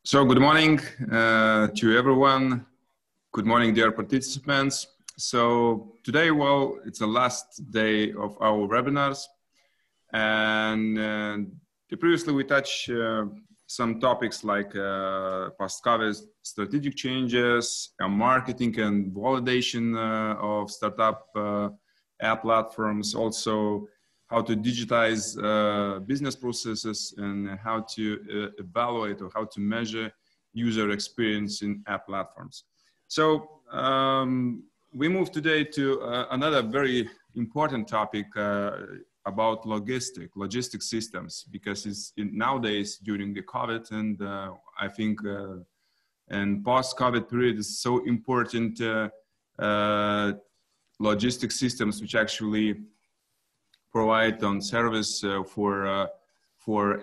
So good morning to everyone. Good morning, dear participants. So today, well, it's the last day of our webinars. And previously we touched some topics like post-COVID strategic changes, marketing and validation of startup app platforms, also how to digitize business processes and how to evaluate or how to measure user experience in app platforms. So we move today to another very important topic about logistic systems, because it's nowadays during the COVID and I think and post-COVID period is so important logistic systems which actually provide on service for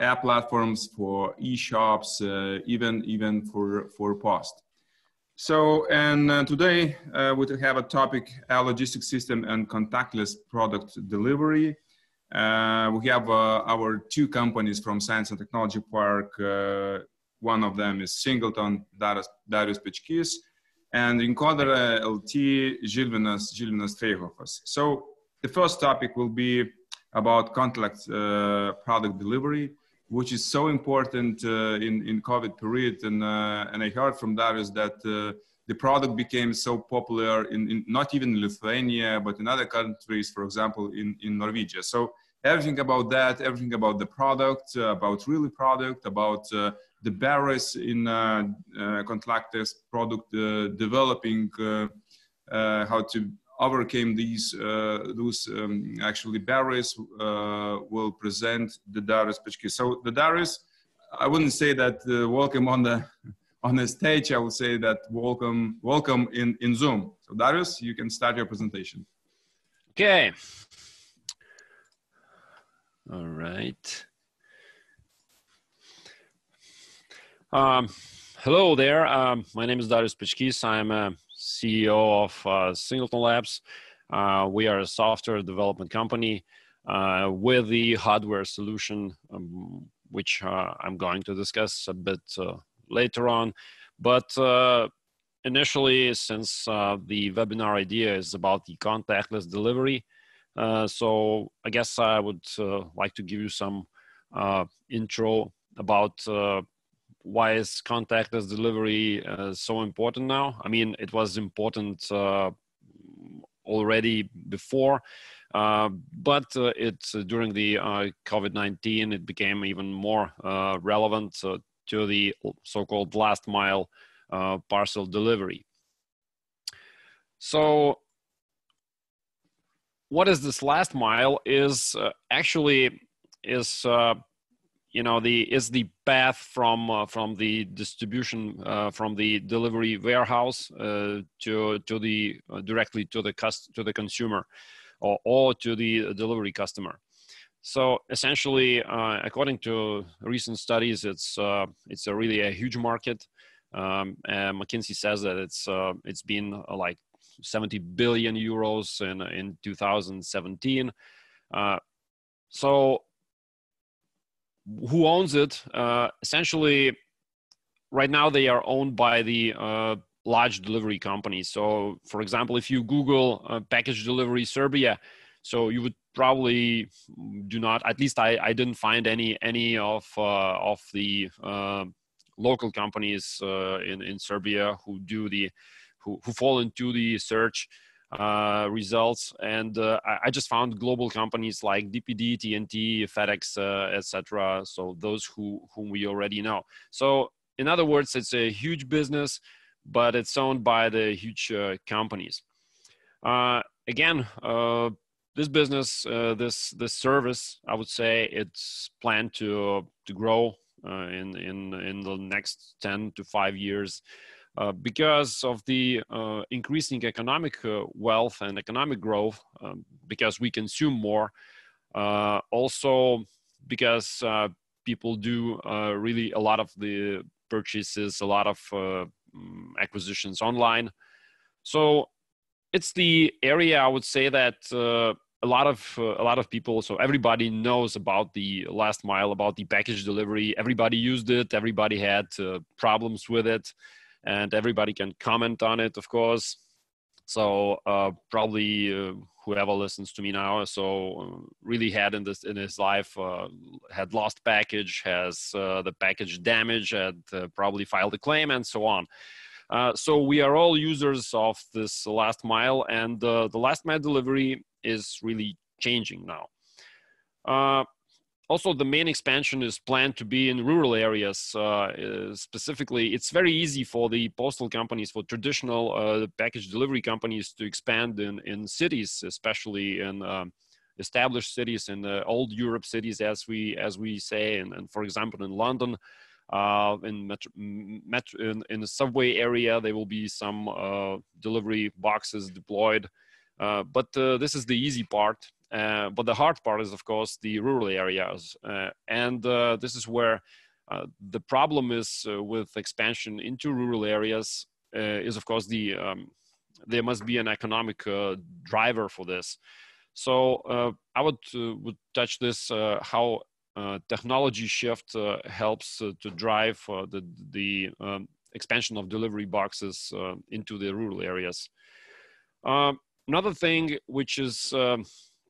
app platforms, for e-shops, even for post. So, and today we have a topic, logistic system and contactless product delivery. We have our two companies from Science and Technology Park. One of them is Singleton, Darius Pečkys, and Rinkodara LT, Žilvinas Freihofas. So the first topic will be about contactless product delivery, which is so important in COVID period. And I heard from Darius that the product became so popular in not even Lithuania, but in other countries, for example, in Norwegia. So everything about that, everything about the product, about really product, about the barriers in contactless product developing, how to overcame those actually barriers will present the Darius Pečkys. So the Darius, I wouldn't say that welcome on the stage. I would say that welcome in Zoom. So Darius, you can start your presentation. Okay. All right. Hello there. My name is Darius Pečkys. I'm CEO of Singleton Labs. We are a software development company with the hardware solution, which I'm going to discuss a bit later on. But initially, since the webinar idea is about the contactless delivery, so I guess I would like to give you some intro about why is contactless delivery so important now? I mean, it was important already before, but during the COVID-19, it became even more relevant to the so-called last mile parcel delivery. So what is this last mile is actually the path from the distribution from the delivery warehouse to the directly to the consumer or to the delivery customer. So essentially, according to recent studies, it's really a huge market. McKinsey says that it's been like 70 billion euros in 2017. So who owns it? Essentially, right now they are owned by the large delivery companies. So, for example, if you Google package delivery Serbia, so you would probably do not. At least I didn't find any of the local companies in Serbia who fall into the search results, and I just found global companies like DPD, TNT, FedEx, etc. So those whom we already know. So in other words, it's a huge business, but it's owned by the huge companies. Again, this business, this service, I would say, it's planned to grow in the next 10 to 5 years. Because of the increasing economic wealth and economic growth, because we consume more, also because people do really a lot of the purchases, a lot of acquisitions online. So it's the area I would say that a lot of people, so everybody knows about the last mile, about the package delivery. Everybody used it. Everybody had problems with it, and everybody can comment on it, of course. So probably whoever listens to me now, so really had in his life, had lost package, has the package damaged, had probably filed a claim, and so on. So we are all users of this last mile, and the last mile delivery is really changing now. Also, the main expansion is planned to be in rural areas. Specifically, it's very easy for the postal companies, for traditional package delivery companies, to expand in cities, especially in established cities, in the old Europe cities, as we say, and for example in London. In the subway area, there will be some delivery boxes deployed. But this is the easy part. But the hard part is, of course, the rural areas. And this is where the problem is with expansion into rural areas is, of course, there must be an economic driver for this. So I would touch this, how technology shift helps to drive the expansion of delivery boxes into the rural areas. Another thing, which is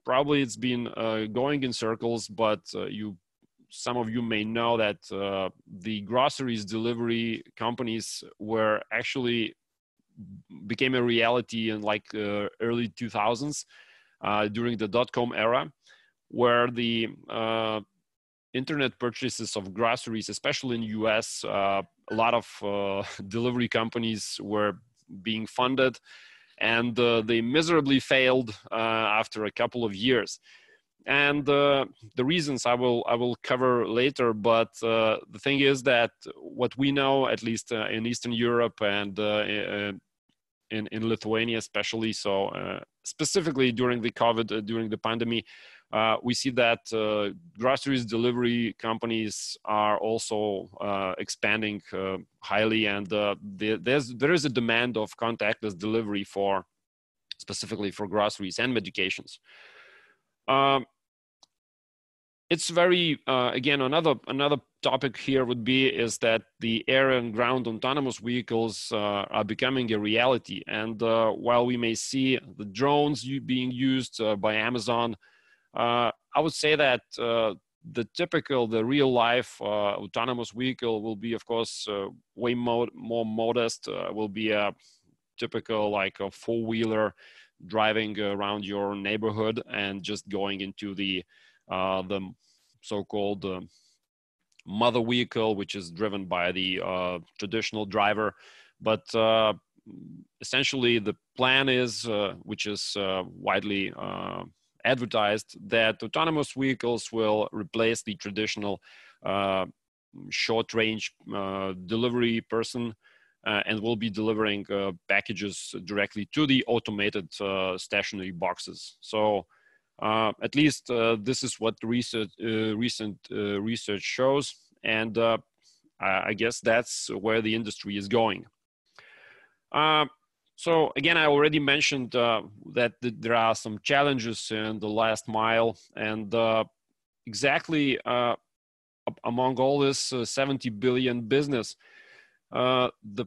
probably it's been going in circles, but some of you may know that the groceries delivery companies were actually became a reality in like early 2000s during the dot-com era, where the internet purchases of groceries, especially in US, a lot of delivery companies were being funded, and they miserably failed after a couple of years. And the reasons I will cover later, but the thing is that what we know, at least in Eastern Europe and in Lithuania especially, so specifically during the COVID, during the pandemic, we see that groceries delivery companies are also expanding highly, and there is a demand of contactless delivery specifically for groceries and medications. It's very again, another topic here would be is that the air and ground autonomous vehicles are becoming a reality, and while we may see the drones being used by Amazon, I would say that the real life autonomous vehicle will be, of course, way more modest. Will be a typical like a four-wheeler driving around your neighborhood and just going into the so-called mother vehicle, which is driven by the traditional driver. But essentially, the plan is, which is widely advertised, that autonomous vehicles will replace the traditional short-range delivery person and will be delivering packages directly to the automated stationary boxes. So at least this is what recent research shows, and I guess that's where the industry is going. So again, I already mentioned that there are some challenges in the last mile, and exactly among all this 70 billion business, the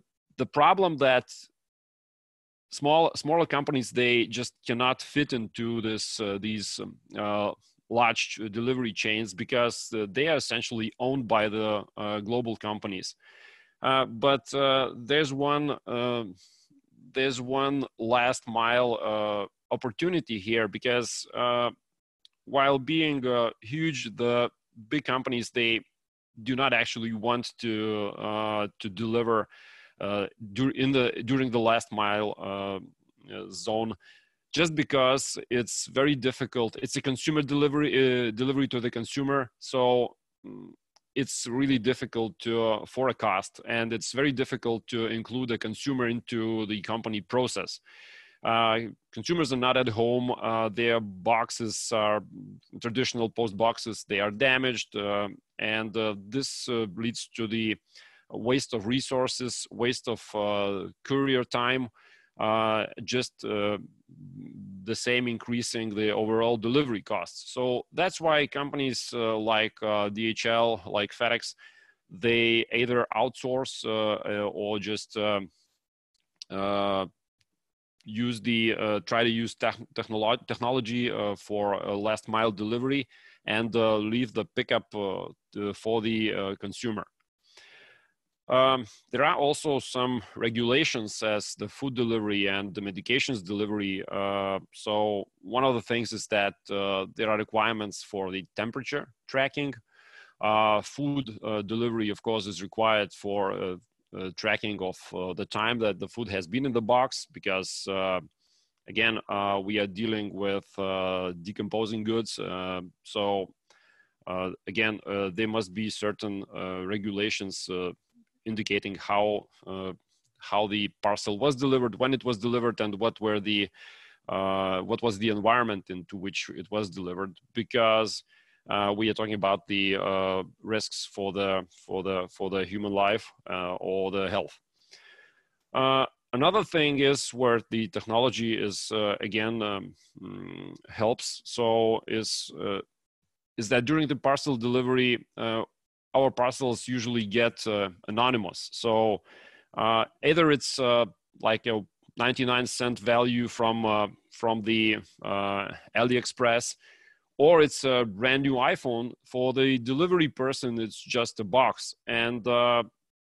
problem that smaller companies, they just cannot fit into these large delivery chains because they are essentially owned by the global companies. But there's one last mile opportunity here, because while being huge, the big companies, they do not actually want to deliver during the last mile zone, just because it's very difficult. It's a consumer delivery to the consumer, so it's really difficult to forecast, and it's very difficult to include a consumer into the company process. Consumers are not at home. Their boxes are traditional post boxes. They are damaged, and this leads to the waste of resources, waste of courier time, just the same increasing the overall delivery costs. So that's why companies like DHL, like FedEx, they either outsource or just try to use technology for last mile delivery and leave the pickup for the consumer. There are also some regulations as the food delivery and the medications delivery. So one of the things is that there are requirements for the temperature tracking. Food delivery, of course, is required for tracking of the time that the food has been in the box, because again, we are dealing with decomposing goods. So again, there must be certain regulations indicating how the parcel was delivered, when it was delivered, and what was the environment into which it was delivered, because we are talking about the risks for the human life or the health. Another thing is where the technology is again helps. So is that during the parcel delivery, our parcels usually get anonymous. So either it's like a 99-cent value from the AliExpress, or it's a brand new iPhone. For the delivery person, it's just a box. And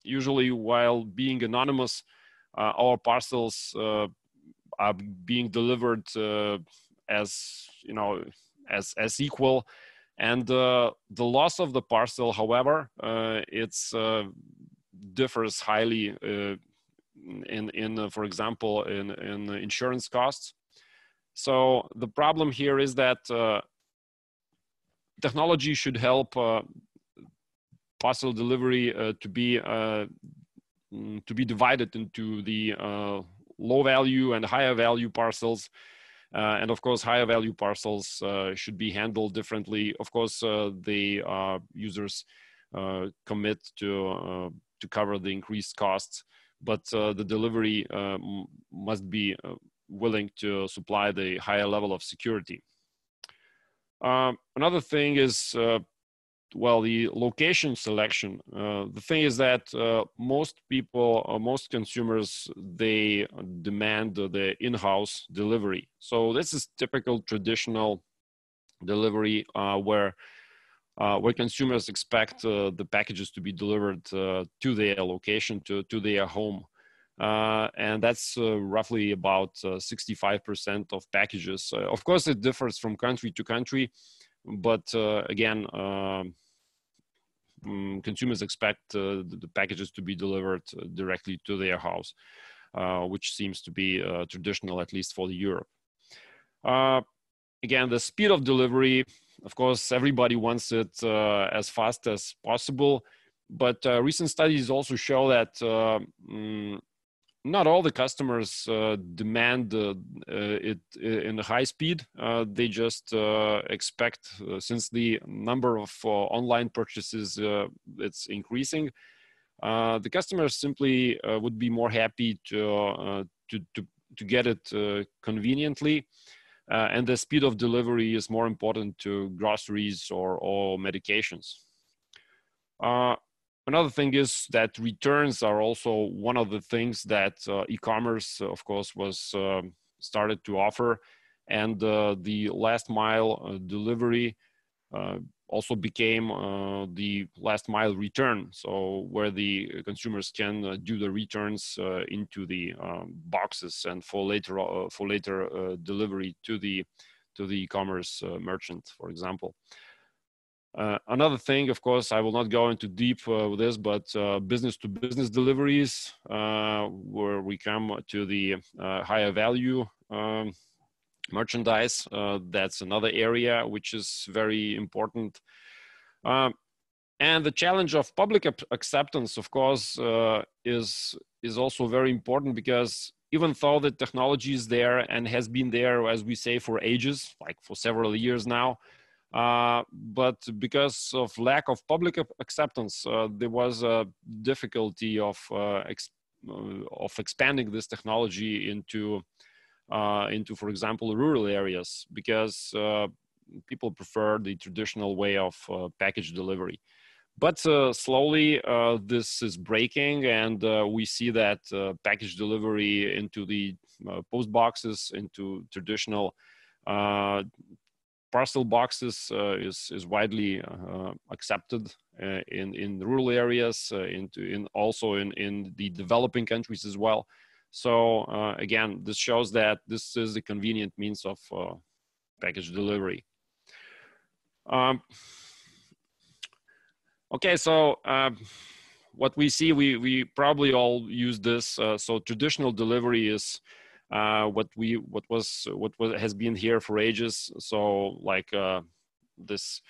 usually, while being anonymous, our parcels are being delivered as as equal. And the loss of the parcel, however, it's differs highly in for example, in insurance costs. So the problem here is that technology should help parcel delivery to be divided into the low value and higher value parcels. And of course, higher value parcels should be handled differently. Of course, the users commit to cover the increased costs, but the delivery must be willing to supply the higher level of security. Another thing is, well, the location selection. The thing is that most people, most consumers, they demand the in-house delivery. So this is typical traditional delivery where consumers expect the packages to be delivered to their location, to their home. And that's roughly about 65% of packages. Of course, it differs from country to country, but again, consumers expect the packages to be delivered directly to their house, which seems to be traditional, at least for the Europe. Again, the speed of delivery, of course, everybody wants it as fast as possible, but recent studies also show that not all the customers demand it in the high speed. They just expect, since the number of online purchases it's increasing, the customers simply would be more happy to get it conveniently, and the speed of delivery is more important to groceries or medications. Another thing is that returns are also one of the things that e-commerce, of course, was started to offer. And the last mile delivery also became the last mile return. So where the consumers can do the returns into the boxes and for later delivery to the e-commerce merchant, for example. Another thing, of course, I will not go into deep with this, but business-to-business deliveries, where we come to the higher value merchandise. That's another area which is very important. And the challenge of public acceptance, of course, is also very important, because even though the technology is there and has been there, as we say, for ages, like for several years now, but because of lack of public acceptance, there was a difficulty of expanding this technology into into, for example, rural areas, because people prefer the traditional way of package delivery. But slowly this is breaking, and we see that package delivery into the post boxes, into traditional parcel boxes is widely accepted in rural areas, also in the developing countries as well. So again, this shows that this is a convenient means of package delivery. Okay, so what we see, we probably all use this. So traditional delivery is what has been here for ages. So like this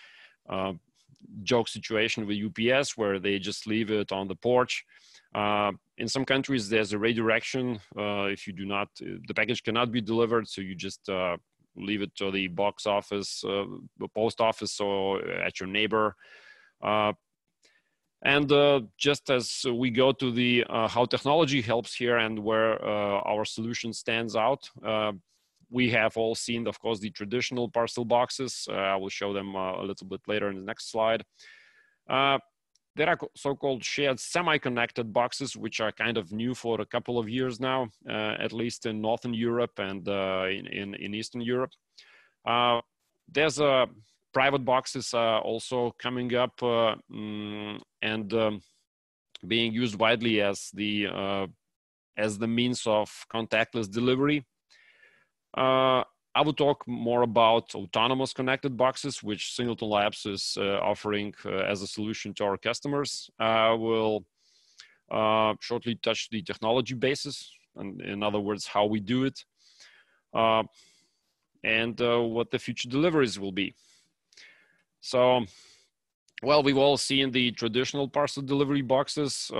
joke situation with UPS, where they just leave it on the porch. In some countries, there's a redirection. If you do not, the package cannot be delivered, so you just leave it to the box office, the post office, or at your neighbor. And just as we go to the how technology helps here and where our solution stands out, we have all seen, of course, the traditional parcel boxes. I will show them a little bit later in the next slide. There are so-called shared semi-connected boxes, which are kind of new for a couple of years now, at least in Northern Europe and in Eastern Europe. There's a private boxes also coming up and being used widely as the means of contactless delivery. I will talk more about autonomous connected boxes, which Singleton Labs is offering as a solution to our customers. I will shortly touch the technology basis, and in other words, how we do it, and what the future deliveries will be. So, well, we've all seen the traditional parcel delivery boxes.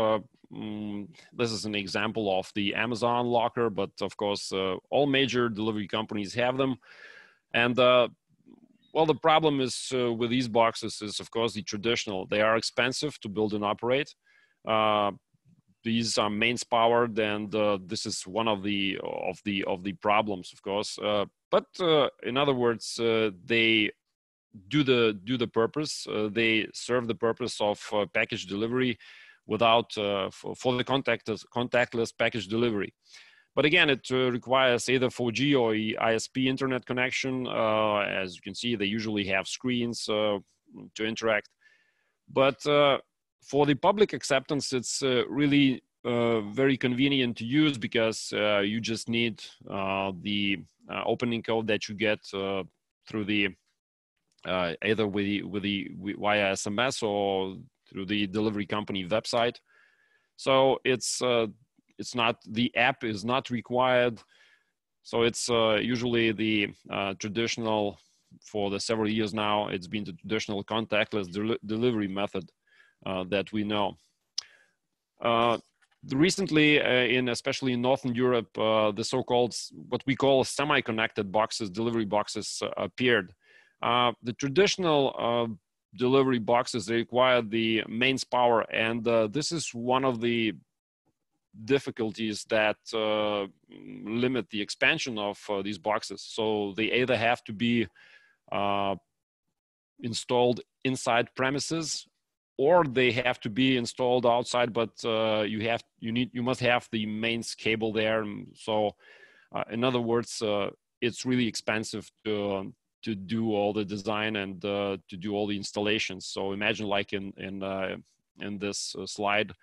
This is an example of the Amazon locker, but of course, all major delivery companies have them. And well, the problem is with these boxes is, of course, the traditional. They are expensive to build and operate. These are mains powered, and this is one of the problems, of course. But in other words, they do the purpose. They serve the purpose of package delivery without for the contactless package delivery. But again, it requires either 4G or ISP internet connection. As you can see, they usually have screens to interact. But for the public acceptance, it's really very convenient to use, because you just need the opening code that you get through the either via SMS or through the delivery company website. So it's not, the app is not required. So it's usually the traditional, for the several years now, it's been the traditional contactless delivery method that we know. Recently, especially in Northern Europe, the so-called, what we call semi-connected boxes, delivery boxes, appeared. The traditional delivery boxes, they require the mains power, and this is one of the difficulties that limit the expansion of these boxes. So they either have to be installed inside premises, or they have to be installed outside, but you must have the mains cable there. So in other words, it's really expensive to do all the design and to do all the installations. So imagine, like in this slide,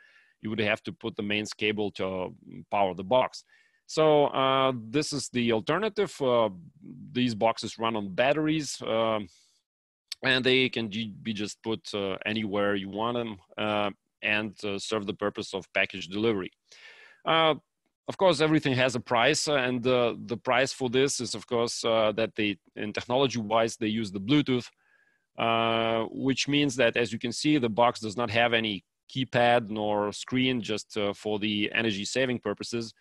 you would have to put the mains cable to power the box. So this is the alternative. These boxes run on batteries, and they can be just put anywhere you want them, and serve the purpose of package delivery. Of course, everything has a price, and the price for this is, of course, that in technology-wise, they use the Bluetooth, which means that, as you can see, the box does not have any keypad nor screen, just for the energy saving purposes.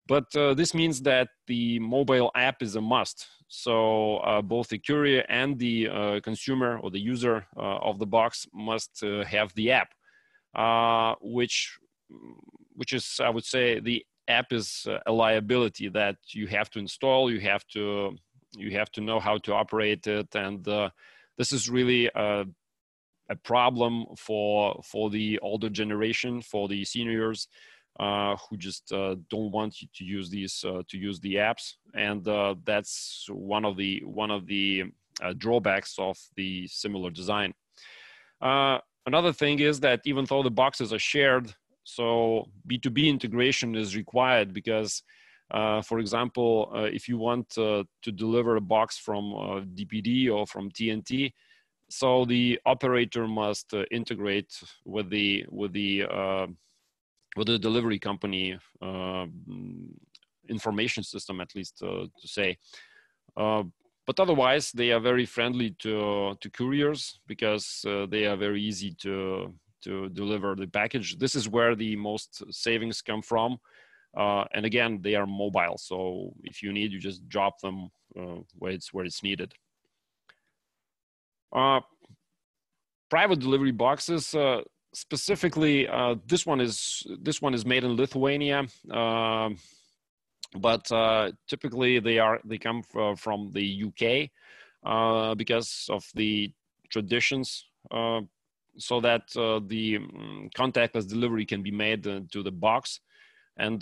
But this means that the mobile app is a must. So both the courier and the consumer or the user of the box must have the app, which is, I would say, the app is a liability that you have to install. You have to know how to operate it, and this is really a problem for the older generation, for the seniors who just don't want you to use these the apps, and that's one of the drawbacks of the similar design. Another thing is that even though the boxes are shared, so B2B integration is required because, for example, if you want to deliver a box from DPD or from TNT, so the operator must integrate with the delivery company information system, at least to say. But otherwise, they are very friendly to couriers because they are very easy to deliver the package. This is where the most savings come from. And again, they are mobile. So if you need, you just drop them where it's needed. Private delivery boxes, specifically, this one is made in Lithuania. But typically they come from the UK because of the traditions, so that the contactless delivery can be made to the box, and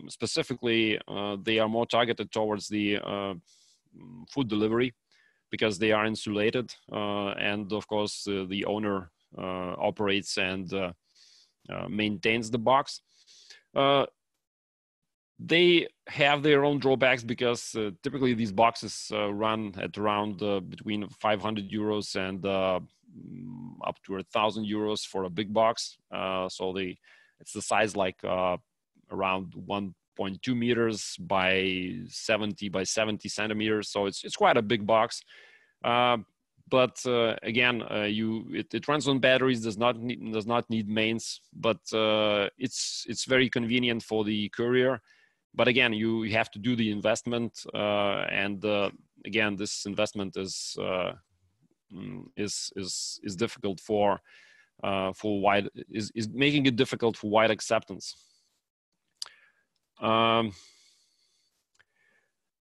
specifically they are more targeted towards the food delivery because they are insulated, and of course the owner operates and maintains the box. They have their own drawbacks because typically these boxes run at around between 500 euros and up to 1,000 euros for a big box. So it's the size like around 1.2 meters by 70 by 70 centimeters. So it's quite a big box. But again, it runs on batteries, does not need mains, but it's very convenient for the courier. But again, you have to do the investment, and again, this investment is difficult for wide is making it difficult for wide acceptance.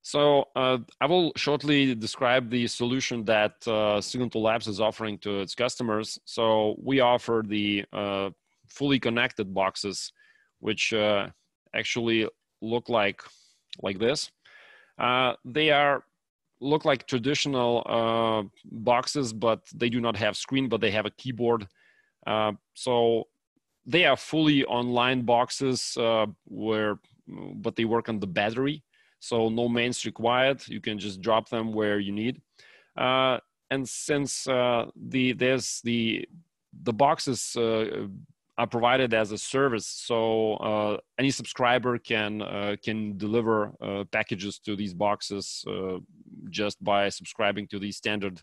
So I will shortly describe the solution that Signal Labs is offering to its customers. So we offer the fully connected boxes, which actually look like this. They look like traditional boxes, but they do not have screen, but they have a keyboard. So they are fully online boxes but they work on the battery. So no mains required. You can just drop them where you need. And since the boxes are provided as a service, so any subscriber can deliver packages to these boxes just by subscribing to the standard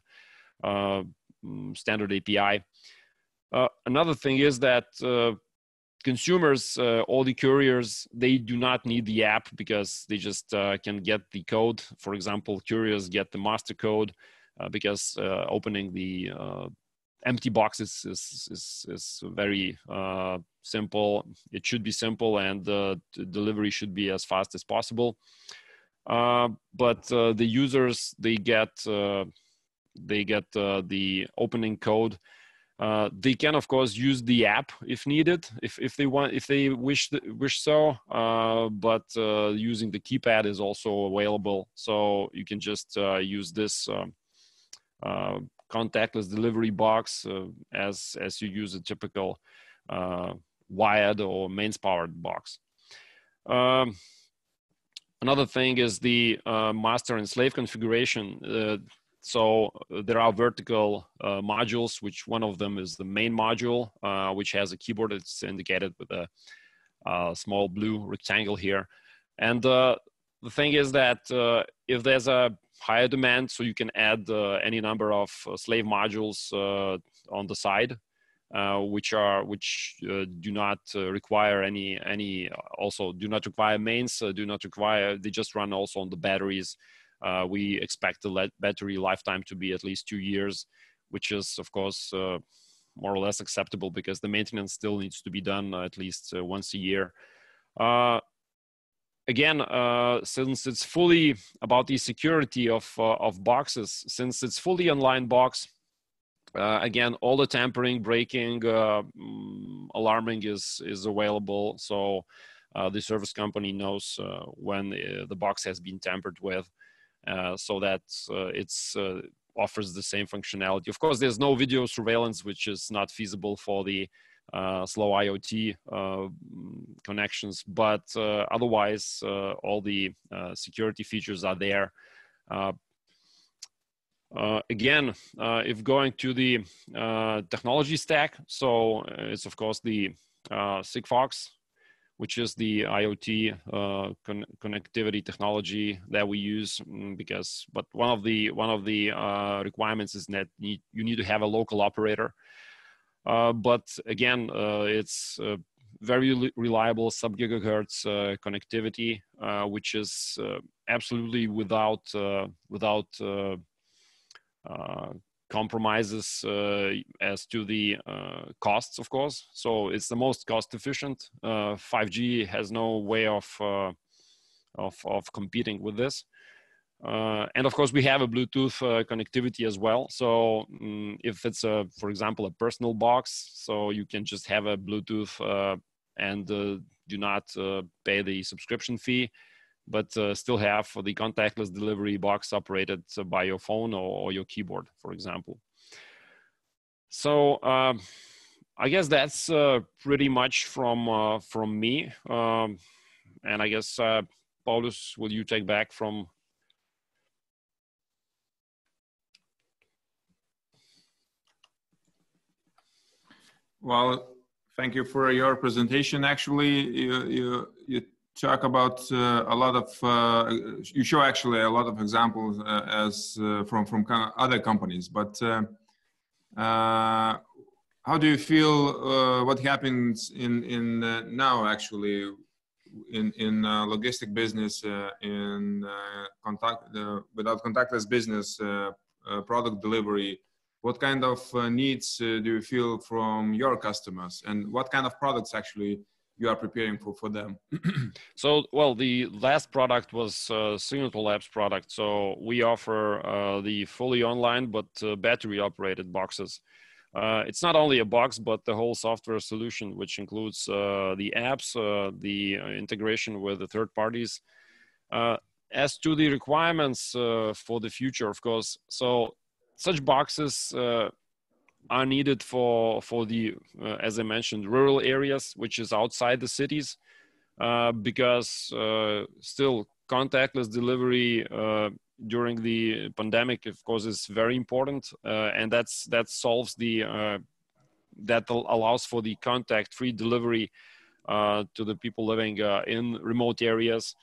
API. Another thing is that consumers, all the couriers, they do not need the app because they just can get the code. For example, couriers get the master code because opening the empty boxes is very simple. It should be simple, and the delivery should be as fast as possible. But the users, they get the opening code. They can, of course, use the app if needed, if they wish so. But using the keypad is also available, so you can just use this contactless delivery box as you use a typical wired or mains powered box. Another thing is the master and slave configuration. So there are vertical modules, which one of them is the main module, which has a keyboard. It's indicated with a small blue rectangle here. And the thing is that if there's a higher demand, so you can add any number of slave modules on the side, which do not require also do not require mains, they just run also on the batteries. We expect the battery lifetime to be at least 2 years, which is, of course, more or less acceptable because the maintenance still needs to be done at least once a year. Again, since it's fully about the security of boxes, since it's fully online box, again, all the tampering, breaking, alarming is available. So the service company knows when the box has been tampered with, so that it's offers the same functionality. Of course, there's no video surveillance, which is not feasible for the slow IoT connections, but otherwise all the security features are there. Again, if going to the technology stack, so it's of course the Sigfox, which is the IoT connectivity technology that we use, but one of the requirements is that you need to have a local operator. But again, it's very reliable sub-gigahertz connectivity, which is absolutely without compromises as to the costs, of course. So it's the most cost efficient. 5G has no way of competing with this. And of course, we have a Bluetooth connectivity as well. So if it's, for example, a personal box, so you can just have a Bluetooth and do not pay the subscription fee, but still have the contactless delivery box operated by your phone or your keyboard, for example. So I guess that's pretty much from me. And I guess, Paulus, will you take back from? Well, thank you for your presentation. Actually, you talk about a lot of, you show actually a lot of examples from other companies, but how do you feel what happens in now actually in logistic business, without contactless business, product delivery? What kind of needs do you feel from your customers, and what kind of products actually you are preparing for them? So, well, the last product was Signature Labs product. So we offer the fully online but battery operated boxes. It's not only a box, but the whole software solution, which includes the apps, the integration with the third parties. As to the requirements for the future, of course, so such boxes are needed for the, as I mentioned, rural areas, which is outside the cities, because still contactless delivery during the pandemic, of course, is very important, and that solves the that allows for the contact-free delivery to the people living in remote areas.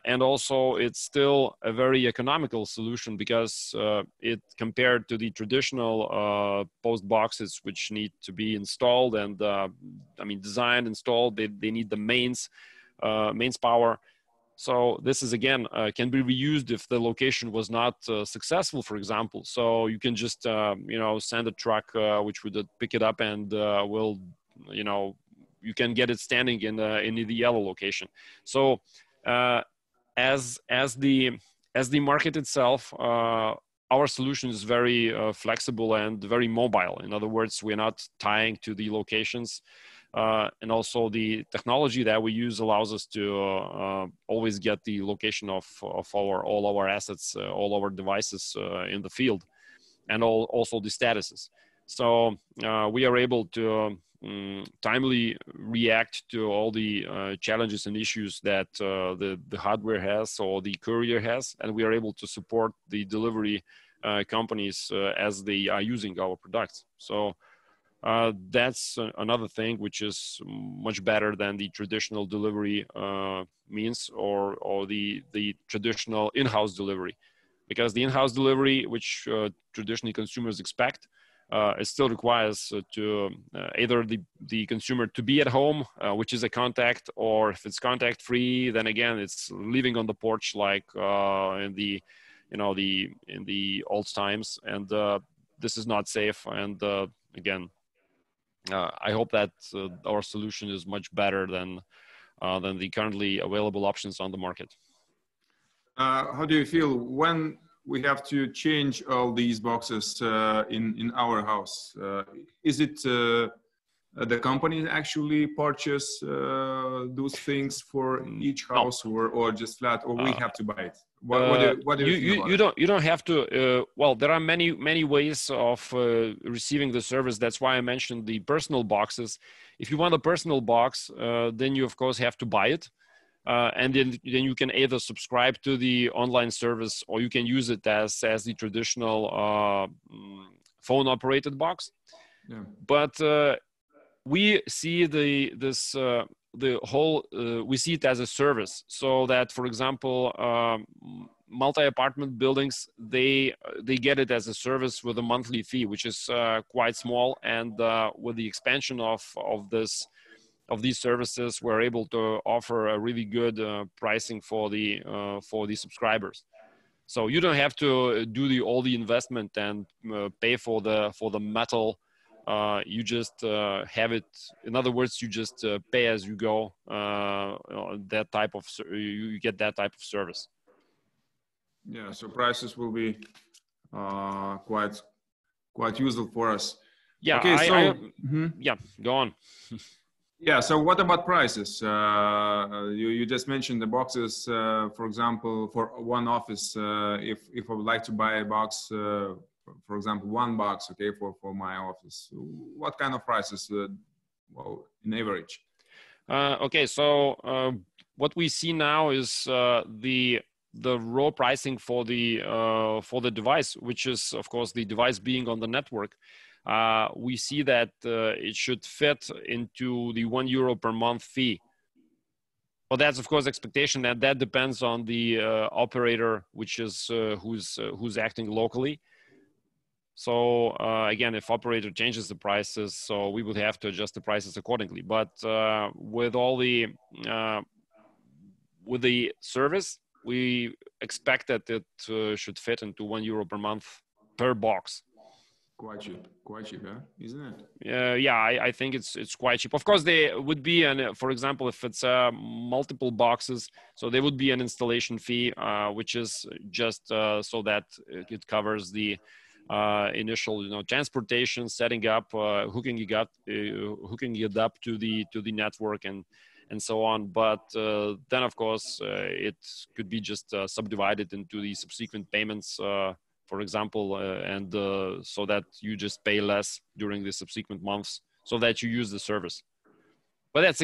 And also it's still a very economical solution, because it, compared to the traditional post boxes, which need to be installed and I mean designed, installed, they need the mains power. So this is again can be reused if the location was not successful, for example. So you can just you know, send a truck which would pick it up and will, you know, you can get it standing in the yellow location. So as the market itself, our solution is very flexible and very mobile. In other words, we're not tying to the locations, and also the technology that we use allows us to always get the location of all our assets, all our devices in the field, and also the statuses. So we are able to timely react to all the challenges and issues that the hardware has or the courier has, and we are able to support the delivery companies as they are using our products. So that's another thing which is much better than the traditional delivery means, or the traditional in-house delivery, because the in-house delivery, which traditionally consumers expect, it still requires to either the consumer to be at home, which is a contact, or if it's contact free, then again it's living on the porch like in the, you know, in the old times, and this is not safe. And again, I hope that our solution is much better than than the currently available options on the market. How do you feel when we have to change all these boxes in our house? Is it the company actually purchase those things for each house, or just flat, or we have to buy it? What do you think about it? You don't have to. Well, there are many ways of receiving the service. That's why I mentioned the personal boxes. If you want a personal box, then you of course have to buy it. And then you can either subscribe to the online service, or you can use it as the traditional phone operated box. Yeah. But we see we see it as a service. So that, for example, multi-apartment buildings, they get it as a service with a monthly fee, which is quite small. And with the expansion of these services, we're able to offer a really good pricing for the subscribers. So you don't have to do all the investment and pay for the metal. You just have it. In other words, you just pay as you go. That type of you get that type of service. Yeah, so prices will be quite useful for us. Yeah. Okay, yeah. Go on. Yeah. So what about prices? You just mentioned the boxes. For example, for one office, if I would like to buy a box, for example, one box, okay, for my office, what kind of prices? Well, in average. Okay. So what we see now is the raw pricing for the device, which is of course the device being on the network. We see that it should fit into the €1 per month fee. Well, that's of course expectation, and that depends on the operator, which is who's acting locally. So again, if operator changes the prices, so we would have to adjust the prices accordingly. But with the service, we expect that it should fit into €1 per month per box. Quite cheap, huh? Isn't it? Yeah, I think it's quite cheap. Of course, there would be for example, if it's multiple boxes, so there would be an installation fee, which is just so that it covers the initial, transportation, setting up, hooking it up to the network and so on. But then, of course, it could be just subdivided into the subsequent payments. For example, and so that you just pay less during the subsequent months, so that you use the service. But that's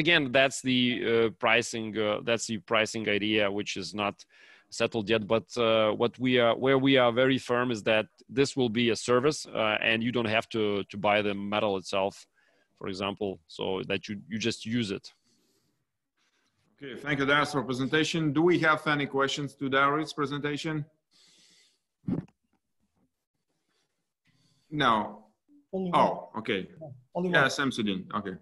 the pricing idea, which is not settled yet. But where we are very firm is that this will be a service, and you don't have to buy the metal itself, for example, so that you just use it. Okay, thank you, Darius, for presentation. Do we have any questions to Darius' presentation? No. Oh, okay. Yeah, Samsudin. Okay.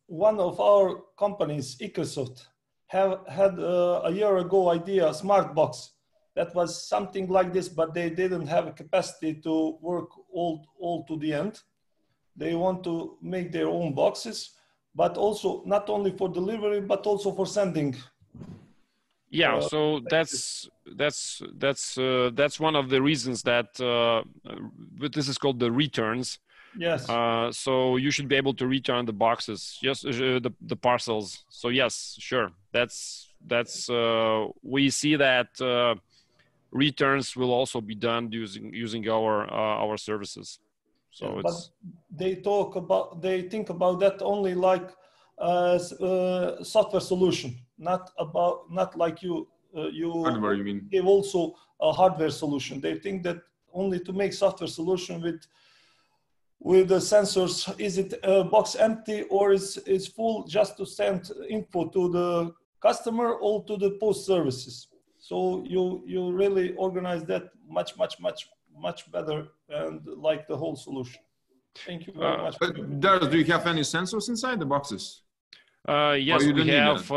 One of our companies, Ecosoft, had a year ago idea, a smart box that was something like this, but they didn't have a capacity to work all to the end. They want to make their own boxes, but also not only for delivery, but also for sending. Yeah, so that's one of the reasons that this is called the returns. Yes. So you should be able to return the boxes, yes, the parcels. So yes, sure. That's we see that returns will also be done using our services. So yeah, it's. But they think about that only like software solution, not like you hardware, you mean? give also a hardware solution. They think that only to make software solution with the sensors, is it box empty or is full, just to send info to the customer or to the post services. So you really organize that much better and like the whole solution. Thank you very much. Darius, do you have any sensors inside the boxes? Yes, we have.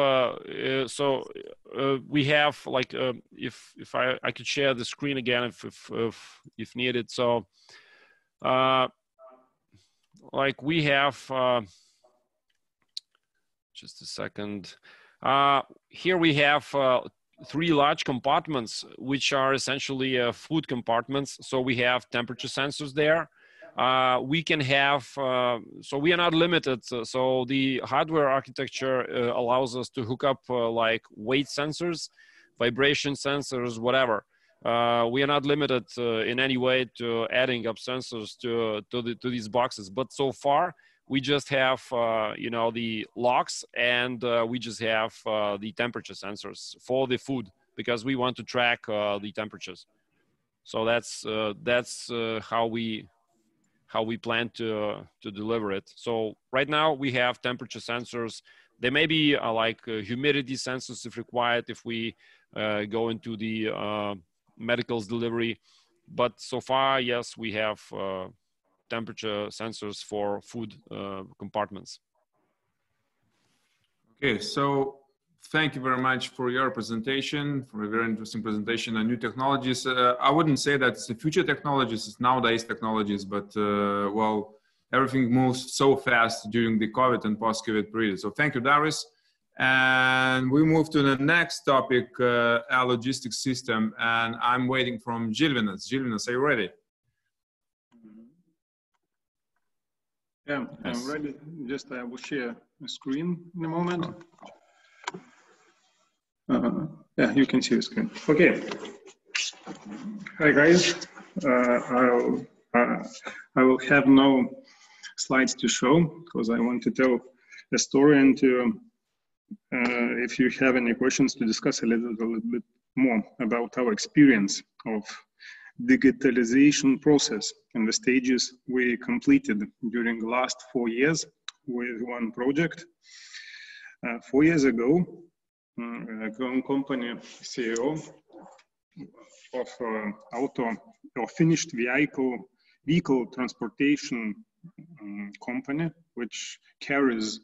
We have like if I could share the screen again if needed. So like we have just a second. Here we have 3 large compartments, which are essentially food compartments. So we have temperature sensors there. We can have, so we are not limited. So the hardware architecture allows us to hook up like weight sensors, vibration sensors, whatever. We are not limited in any way to adding up sensors to these boxes. But so far, we just have, you know, the locks, and we just have the temperature sensors for the food, because we want to track the temperatures. So that's how we plan to deliver it. So right now we have temperature sensors. There may be like humidity sensors if required, if we go into the medicals delivery. But so far, yes, we have temperature sensors for food compartments. Okay, so thank you very much for your presentation, for a very interesting presentation on new technologies. I wouldn't say that it's the future technologies, it's nowadays technologies, but well, everything moves so fast during the COVID and post-COVID period. So thank you, Darius. And we move to the next topic, our logistics system. And I'm waiting from Žilvinas. Žilvinas, are you ready? Yeah, yes. I'm ready. Just I will share a screen in a moment. Yeah, you can see the screen. Okay. Hi guys. I will have no slides to show because I want to tell a story, and to, if you have any questions, to discuss a little bit more about our experience of digitalization process and the stages we completed during the last 4 years with one project. 4 years ago, a company CEO of auto or finished vehicle transportation company, which carries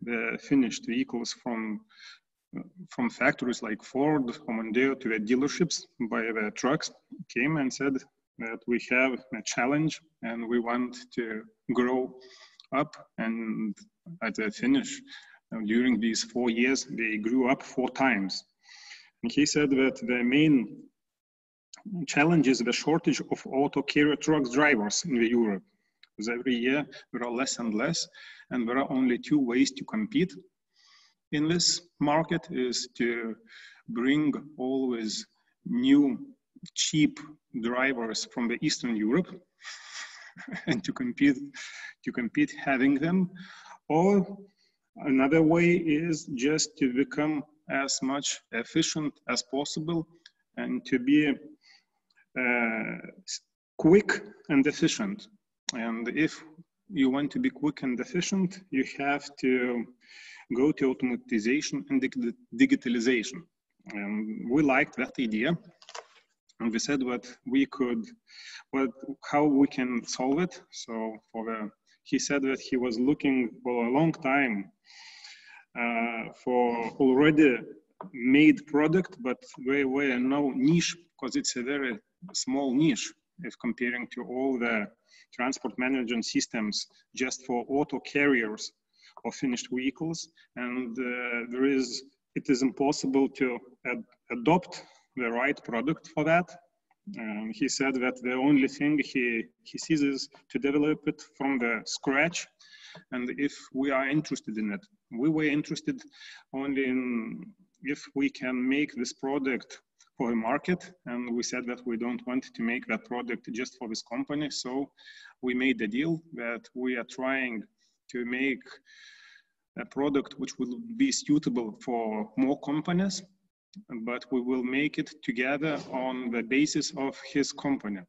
the finished vehicles from factories like Ford or Mondeo to the dealerships by the trucks, came and said that we have a challenge and we want to grow up. And at the finish, during these 4 years, they grew up 4 times. And he said that the main challenge is the shortage of auto carrier trucks drivers in Europe. Because every year there are less and less, and there are only 2 ways to compete in this market: is to bring always new cheap drivers from the Eastern Europe and to compete having them, or another way is just to become as much efficient as possible and to be quick and efficient. And if you want to be quick and efficient, you have to go to automatization and digitalization. And we liked that idea. And we said what we could, how we can solve it. So he said that he was looking for a long time for already made product, but there were no niche, because it's a very small niche if comparing to all the transport management systems just for auto carriers or finished vehicles. And it is impossible to adopt the right product for that. He said that the only thing he sees is to develop it from the scratch. And if we are interested in it, we were interested only in if we can make this product for the market. And we said that we don't want to make that product just for this company. So we made the deal that we are trying to make a product which will be suitable for more companies, but we will make it together on the basis of his company.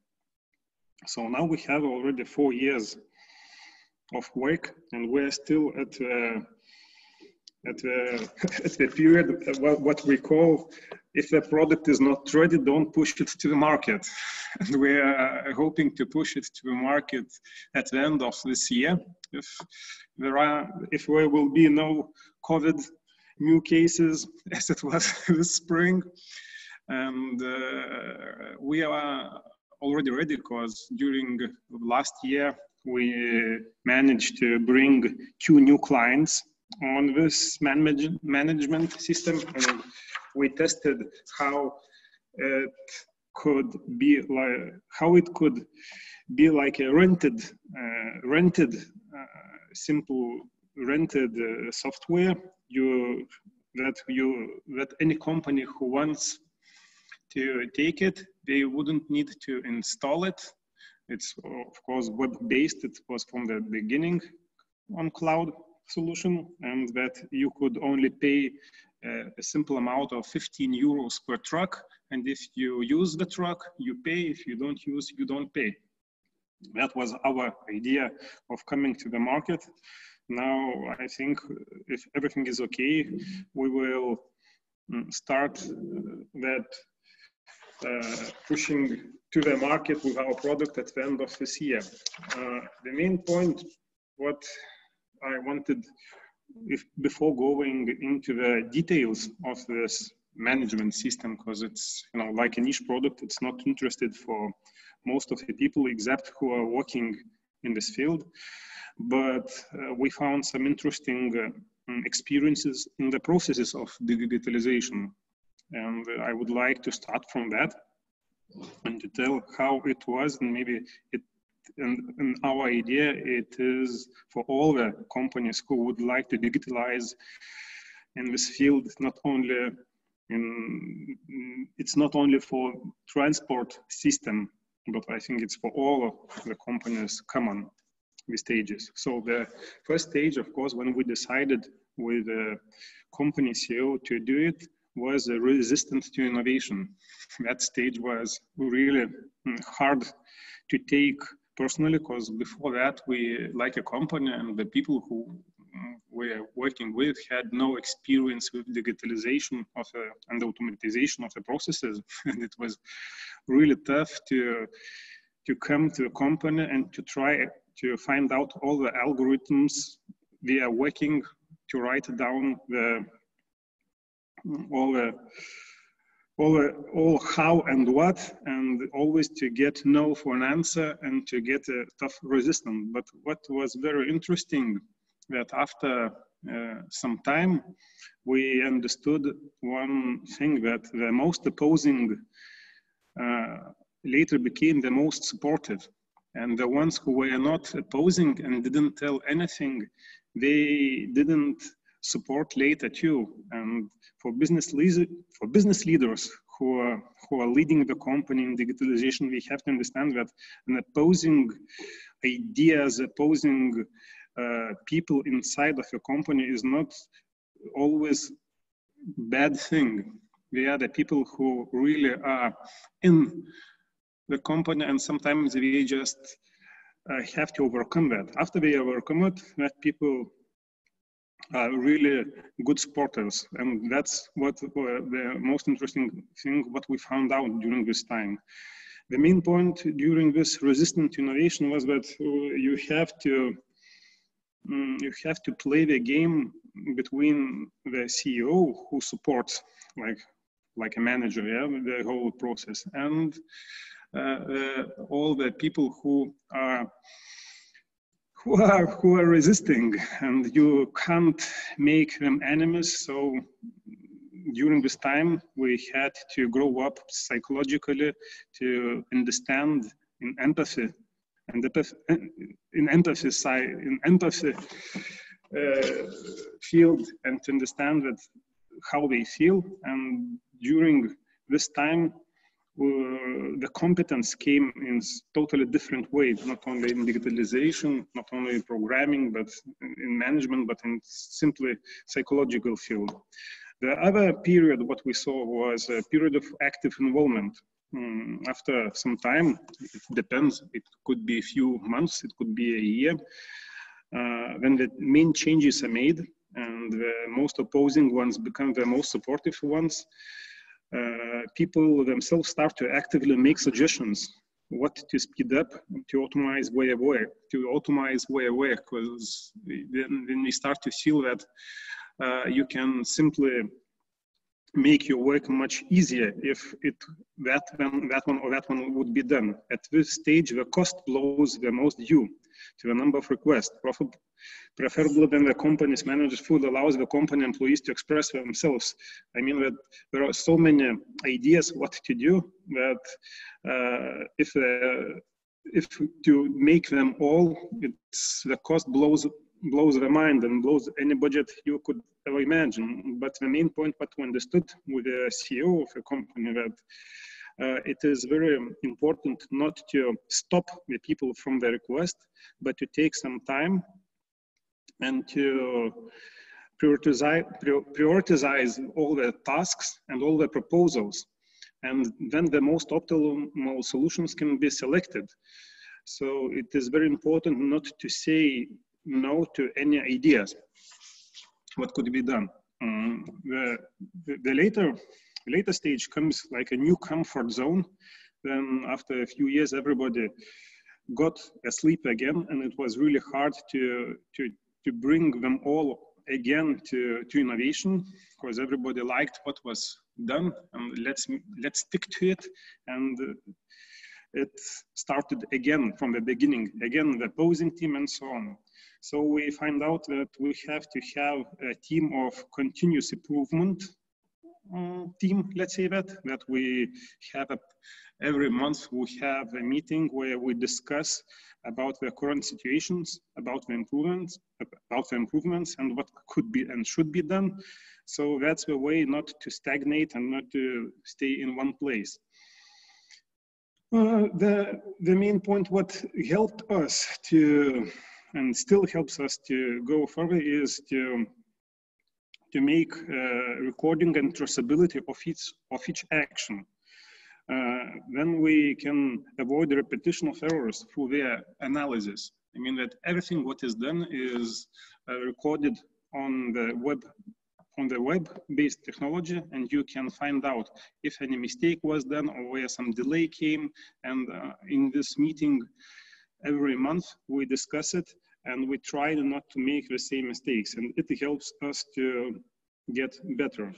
So now we have already 4 years of work, and we're still at the period, what we call, if a product is not ready, don't push it to the market. And we are hoping to push it to the market at the end of this year. If there will be no COVID new cases as it was this spring. And we are already ready, because during last year, we managed to bring 2 new clients on this management system, and we tested how it could be like a rented simple rented software that any company who wants to take it, they wouldn't need to install it. It's of course web-based. It was from the beginning on cloud solution, and that you could only pay a simple amount of 15 euros per truck. And if you use the truck, you pay. If you don't use, you don't pay. That was our idea of coming to the market. Now, I think if everything is okay, we will start that pushing to the market with our product at the end of this year. The main point, what I wanted, before going into the details of this management system, because it's like a niche product, it's not interested for most of the people except who are working in this field. But we found some interesting experiences in the processes of digitalization. And I would like to start from that and to tell how it was, and maybe and our idea, it is for all the companies who would like to digitalize in this field. It's not only for transport system, but I think it's for all of the companies common, the stages. So the first stage, of course, when we decided with the company CEO to do it, was a resistance to innovation. That stage was really hard to take personally, because before that, we, like a company, and the people who we are working with had no experience with digitalization of and automatization of the processes. And it was really tough to come to a company and to try to find out all the algorithms we are working, to write down all how and what, and always to get no for an answer and to get a tough resistance. But what was very interesting, that after some time, we understood one thing, that the most opposing later became the most supportive. And the ones who were not opposing and didn't tell anything, they didn't support later too. And for business leaders who are leading the company in digitalization, we have to understand that an opposing ideas, opposing people inside of a company is not always bad thing. They are the people who really are in the company, and sometimes we just have to overcome that. After they overcome it, that people are really good supporters, and that's what the most interesting thing what we found out during this time. The main point during this resistant innovation was that you have to play the game between the CEO who supports like a manager, yeah, the whole process, and all the people who are resisting, and you can't make them enemies. So during this time, we had to grow up psychologically to understand in empathy field, and to understand that how they feel. And during this time, the competence came in totally different ways, not only in digitalization, not only in programming, but in management, but in simply psychological field. The other period, what we saw, was a period of active involvement. After some time, it depends, it could be a few months, it could be a year, when the main changes are made and the most opposing ones become the most supportive ones. People themselves start to actively make suggestions what to speed up, to automate way of work, because then we start to feel that you can simply make your work much easier if that one would be done. At this stage, the cost blows the most due to the number of requests, preferably when the company's managers fully allows the company employees to express themselves. I mean that there are so many ideas what to do that if to make them all, the cost blows the mind and blows any budget you could ever imagine. But the main point what we understood with the CEO of a company that it is very important not to stop the people from the request, but to take some time and to prioritize all the tasks and all the proposals. And then the most optimal solutions can be selected. So it is very important not to say no to any ideas what could be done. The later stage comes like a new comfort zone. Then after a few years, everybody got asleep again, and it was really hard to bring them all again to innovation, because everybody liked what was done, and let's stick to it. And it started again from the beginning, again the opposing team and so on. So we find out that we have to have a team of continuous improvement team, let's say that we have every month we have a meeting where we discuss about the current situations, about the improvements and what could be and should be done. So that's the way not to stagnate and not to stay in one place. The main point what helped us to and still helps us to go further is to make recording and traceability of each action. Then we can avoid the repetition of errors through their analysis. I mean that everything what is done is recorded on the web-based technology, and you can find out if any mistake was done or where some delay came. And in this meeting every month we discuss it, and we try not to make the same mistakes, and it helps us to get better.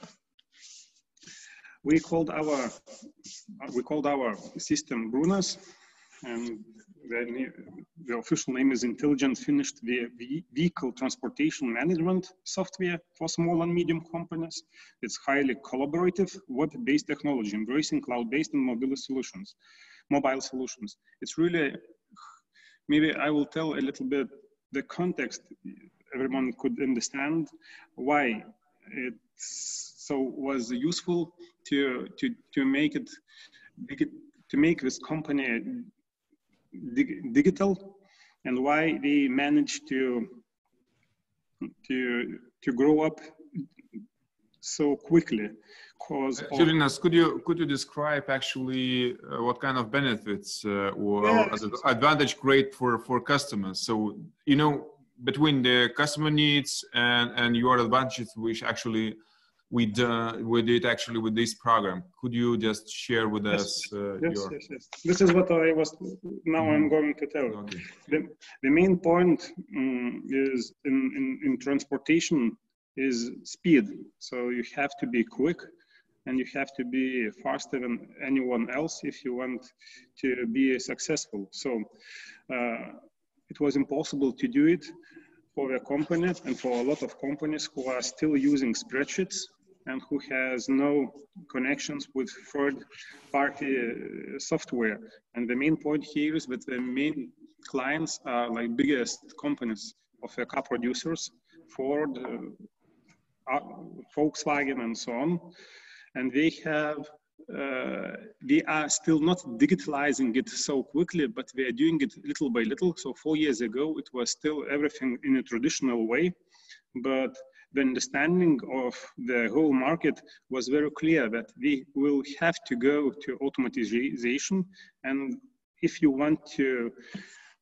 We called our system Brunas, and the official name is Intelligent Finished Vehicle Transportation Management Software for small and medium companies. It's highly collaborative, web-based technology, embracing cloud-based and mobile solutions. It's really, maybe I will tell a little bit the context, everyone could understand why it was useful to make this company digital, and why they managed to grow up so quickly. Žilvinas, could you describe actually what kind of benefits or advantage create for customers? So, you know, between the customer needs and your advantages, which actually we did actually with this program. Could you just share with us? Yes. This is what I was, now I'm going to tell. Okay. The main point is in transportation is speed. So you have to be quick, and you have to be faster than anyone else if you want to be successful. So it was impossible to do it for a company and for a lot of companies who are still using spreadsheets and who has no connections with third-party software. And the main point here is that the main clients are like biggest companies of car producers, Ford, Volkswagen, and so on. And they are still not digitalizing it so quickly, but they are doing it little by little. So 4 years ago, it was still everything in a traditional way, but the understanding of the whole market was very clear that we will have to go to automatization. And if you want to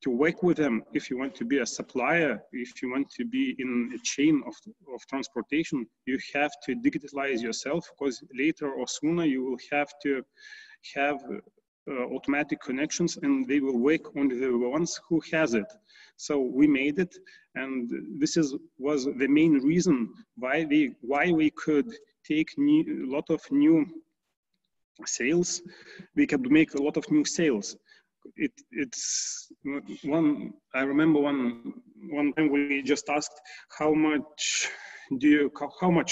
work with them, if you want to be a supplier, if you want to be in a chain of transportation, you have to digitalize yourself, because later or sooner you will have to have automatic connections, and they will work on the ones who has it. So we made it, and this was the main reason why we could take a lot of new sales. We can make a lot of new sales. It's one. I remember one time we just asked how much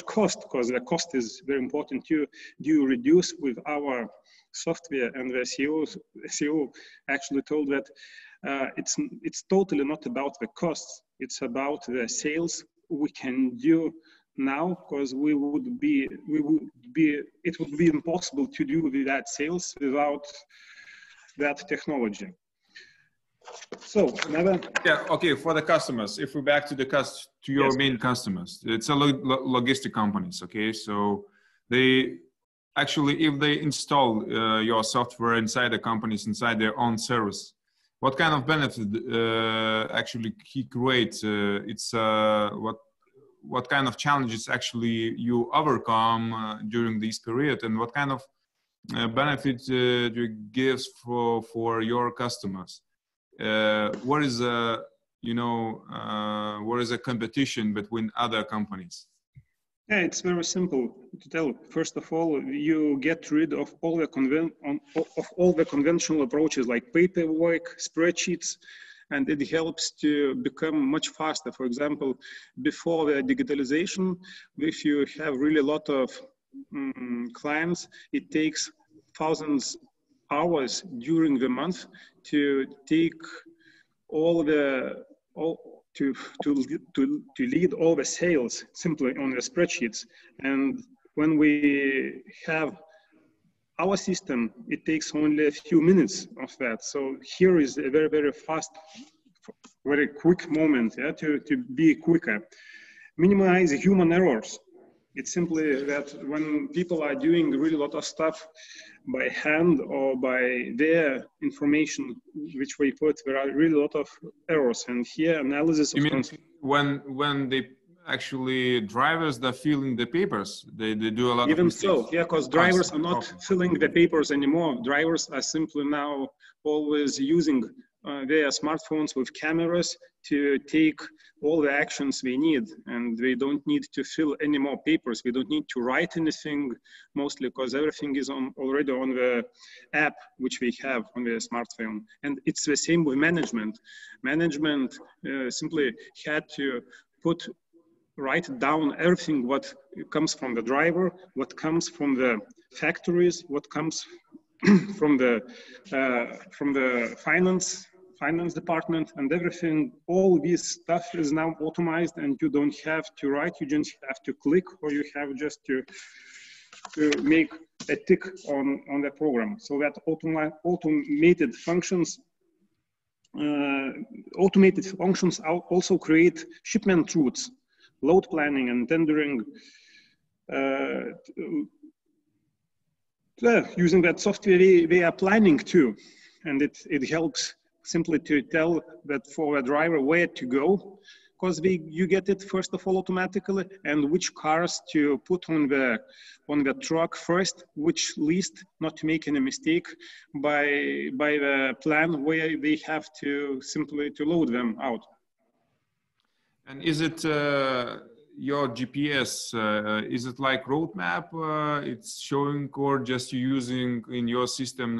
cost, because the cost is very important. Do you reduce with our software? And the CEO actually told that it's totally not about the costs. It's about the sales we can do now, because it would be impossible to do that sales without that technology. So yeah, okay, for the customers, if we're back to your yes, main customers, it's a logistic companies. Okay, so they actually, if they install your software inside the companies, inside their own service, what kind of benefit actually he creates? What kind of challenges actually you overcome during this period, and what kind of benefit do it gives for your customers? What is what is a competition between other companies? Yeah, it's very simple to tell. First of all, you get rid of all the conventional approaches like paperwork, spreadsheets, and it helps to become much faster. For example, before the digitalization, if you have really a lot of clients, it takes thousands hours during the month to take to lead all the sales simply on the spreadsheets. And when we have our system, it takes only a few minutes of that. So here is a very, very fast, very quick moment, yeah, to be quicker. Minimize human errors. It's simply that when people are doing really a lot of stuff by hand or by their information, which we put, there are really a lot of errors. And here analysis. You mean when they actually drivers they're filling the papers, they do a lot even of mistakes. So, yeah, because drivers are not filling the papers anymore. Drivers are simply now always using their smartphones with cameras to take all the actions we need, and we don't need to fill any more papers. We don't need to write anything, mostly because everything is already on the app which we have on the smartphone. And it's the same with management. Management simply had to write down everything what comes from the driver, what comes from the factories, what comes from the finance department, and everything. All this stuff is now automated, and you don't have to write. You just have to click, or you have just to make a tick on the program. So that automated functions also create shipment routes, load planning and tendering. Using that software, we are planning too, and it helps simply to tell that for a driver where to go, because you get it first of all automatically, and which cars to put on the truck first, which list, not to make any mistake by the plan where they have to simply to load them out. And is it your GPS, is it like roadmap it's showing, or just you using in your system,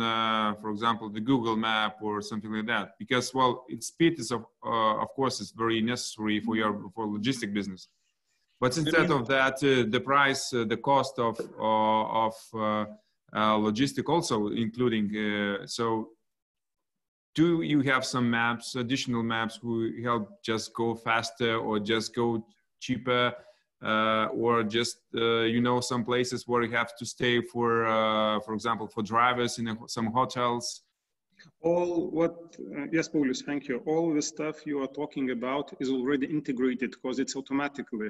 for example, the Google map or something like that? Because, well, its speed is of course is very necessary for logistic business. But instead of that, the price, the cost of logistic also including, so do you have some maps, additional maps who help just go faster or just go cheaper, or just some places where you have to stay for example, for drivers in some hotels? Yes, Paulius, thank you. All the stuff you are talking about is already integrated because it's automatically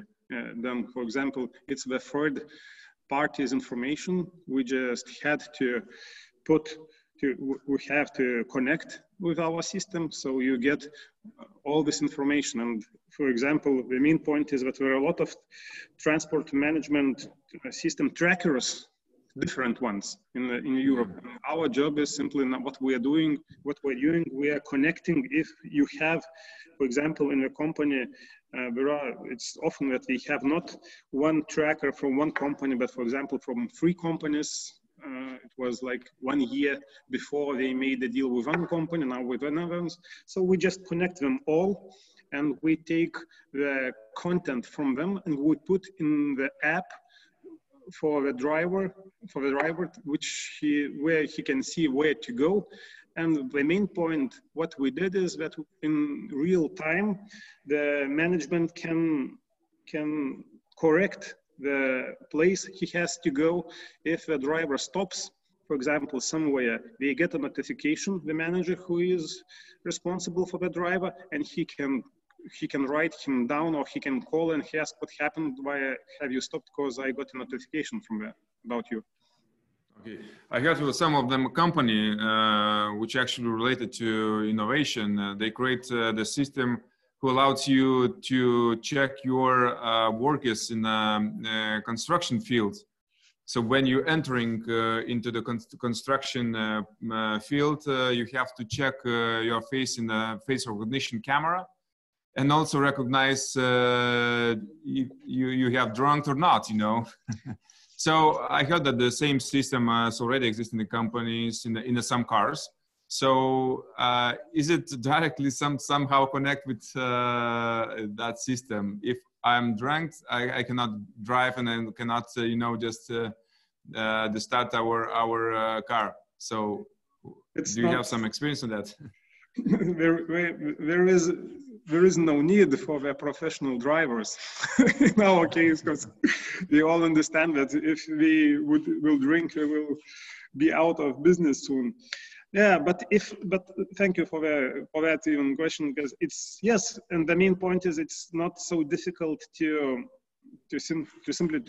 done. For example, it's the third party's information. We just had to we have to connect with our system, so you get all this information. And for example, the main point is that there are a lot of transport management system trackers different ones in Europe. And our job is simply not what we are doing. What we're doing, we are connecting. If you have, for example, in a company, it's often that we have not one tracker from one company, but for example, from 3 companies. It was like 1 year before they made the deal with one company, now with another. So we just connect them all, and we take the content from them and we put in the app for the driver, where he can see where to go. And the main point, what we did is that in real time, the management can correct the place he has to go. If the driver stops, for example, somewhere, they get a notification, the manager who is responsible for the driver, and he can write him down, or he can call and he ask what happened, why have you stopped, because I got a notification from there about you. Okay, I heard with some of them company which actually related to innovation. They create the system who allows you to check your workers in a construction field. So when you're entering into the construction field, you have to check your face in the face recognition camera, and also recognize if you have drunk or not, you know. So I heard that the same system already exists in the companies, in some cars. So is it directly somehow connect with that system? If I'm drunk, I cannot drive, and I cannot, you know, just start our car. So do you have some experience on that? There is no need for the professional drivers in our case, because we all understand that if we will drink, we will be out of business soon. Yeah, but thank you for that even question, because it's, yes, and the main point is it's not so difficult to simply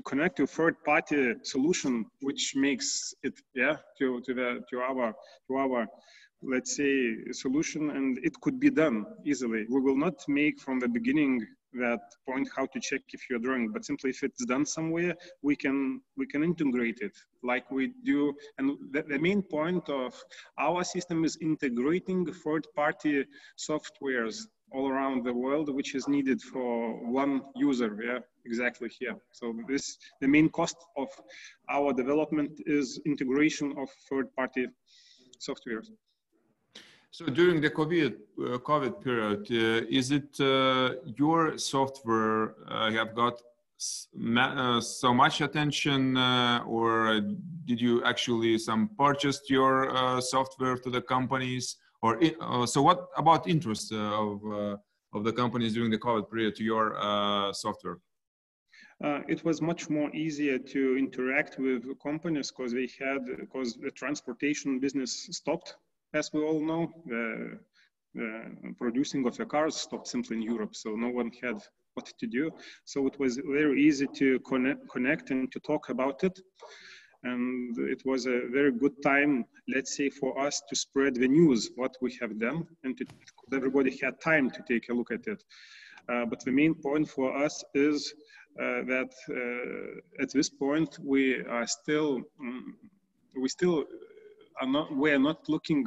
connect to a third-party solution, which makes it, yeah, to our let's say solution, and it could be done easily. We will not make from the beginning that point how to check if you're drunk, but simply if it's done somewhere, we can integrate it like we do. And the main point of our system is integrating third-party softwares all around the world, which is needed for one user. Yeah, exactly here. So the main cost of our development is integration of third-party softwares. So during the COVID period, is it your software have got so much attention, or did you actually purchased your software to the companies? Or so what about interest of the companies during the COVID period to your software? It was much more easier to interact with companies because the transportation business stopped. As we all know, the producing of the cars stopped simply in Europe, so no one had what to do. So it was very easy to connect and to talk about it. And it was a very good time, let's say, for us to spread the news, what we have done, and everybody had time to take a look at it. But the main point for us is that at this point, we are still not looking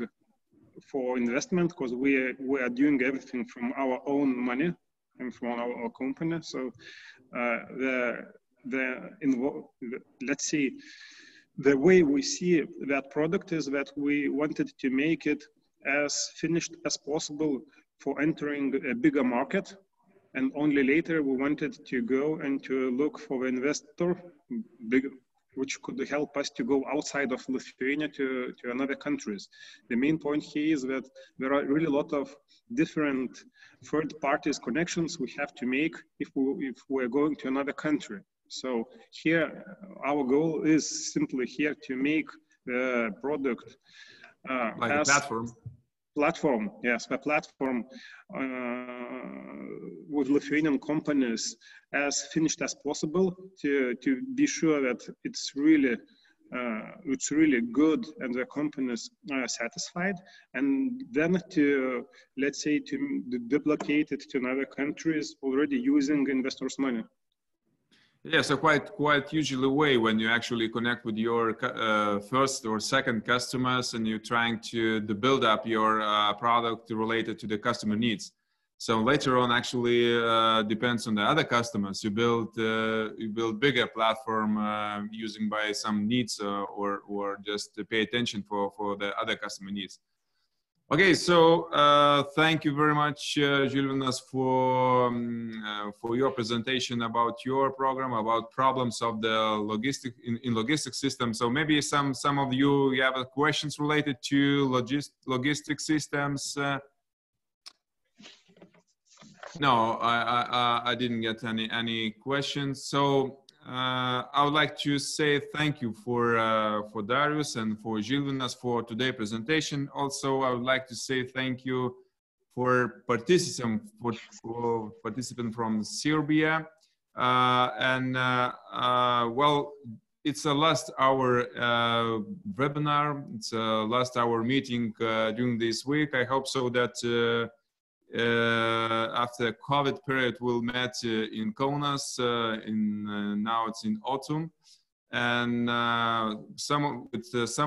for investment, because we are doing everything from our own money and from our company. So let's see, the way we see that product is that we wanted to make it as finished as possible for entering a bigger market, and only later we wanted to go and to look for an investor which could help us to go outside of Lithuania to other countries. The main point here is that there are really a lot of different third parties connections we have to make if we're going to another country. So here, our goal is simply here to make the product like a platform. Yes, a platform with Lithuanian companies as finished as possible to be sure that it's really good and the companies are satisfied, and then to, let's say, to duplicate it to other countries already using investors' money. Yeah, so quite usually way when you actually connect with your first or second customers and you're trying to build up your product related to the customer needs. So later on, actually depends on the other customers. You build bigger platform using by some needs or just to pay attention for the other customer needs. Okay, so thank you very much, Žilvinas, for your presentation about your program, about problems of the logistic system. So maybe some of you have questions related to logistic systems. No, I didn't get any questions. So I would like to say thank you for Darius and for Žilvinas for today's presentation. Also, I would like to say thank you for participant from Serbia. Well, it's a last hour webinar. It's a last hour meeting during this week. I hope so that after COVID period we'll meet in Kaunas now it's in autumn, and some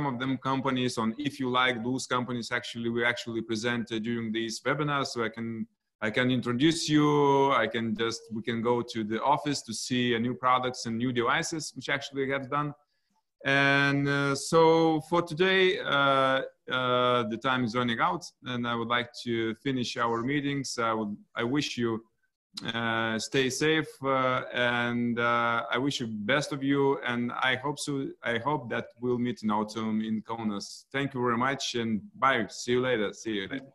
of them companies on, if you like those companies, actually we actually present during these webinars, so I can introduce you. We can go to the office to see new products and new devices which actually have done. And so for today, the time is running out, and I would like to finish our meetings. I wish you stay safe, and I wish you best of you. And I hope so. I hope that we'll meet in autumn in Kaunas. Thank you very much, and bye. See you later. See you later.